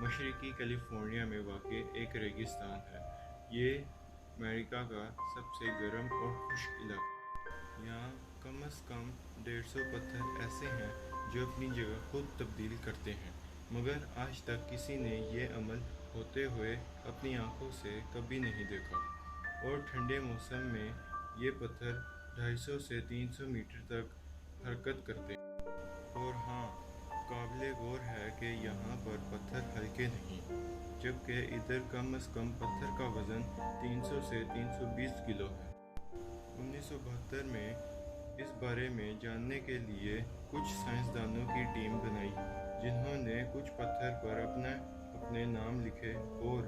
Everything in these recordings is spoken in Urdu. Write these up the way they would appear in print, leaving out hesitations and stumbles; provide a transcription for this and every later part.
مشرقی کیلیفورنیا میں واقع ایک ریگستان ہے۔ یہ امریکہ کا سب سے گرم اور خشک علاقہ ہے۔ یہاں کم از کم 150 پتھر ایسے ہیں جو اپنی جگہ خود تبدیل کرتے ہیں، مگر آج تک کسی نے یہ عمل ہوتے ہوئے اپنی آنکھوں سے کبھی نہیں دیکھا۔ اور ٹھنڈے موسم میں یہ پتھر 250 سے 300 میٹر تک حرکت کرتے ہیں۔ اور ہاں، قابل غور ہے کہ یہاں پر پتھر ہلکے نہیں، جبکہ ادھر کم از کم پتھر کا وزن 300 سے 320 کلو ہے۔ 1972 میں اس بارے میں جاننے کے لیے کچھ سائنسدانوں کی ٹیم بنائی، جنہوں نے کچھ پتھر پر اپنے نام لکھے اور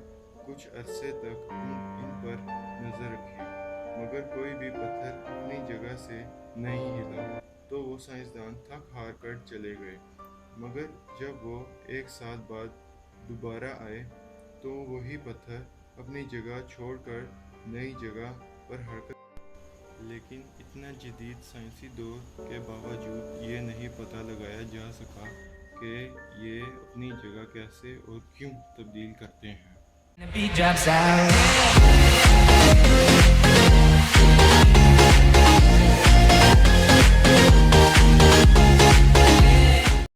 کچھ عرصے تک ان پر نظر رکھی، مگر کوئی بھی پتھر اپنی جگہ سے نہیں ہلا۔ تو وہ سائنسدان تھک ہار کر چلے گئے، مگر جب وہ ایک سال بعد دوبارہ آئے تو وہی پتھر اپنی جگہ چھوڑ کر نئی جگہ پر حرکت۔ لیکن اتنا جدید سائنسی دور کے باوجود یہ نہیں پتہ لگایا جا سکا کہ یہ اپنی جگہ کیسے اور کیوں تبدیل کرتے ہیں۔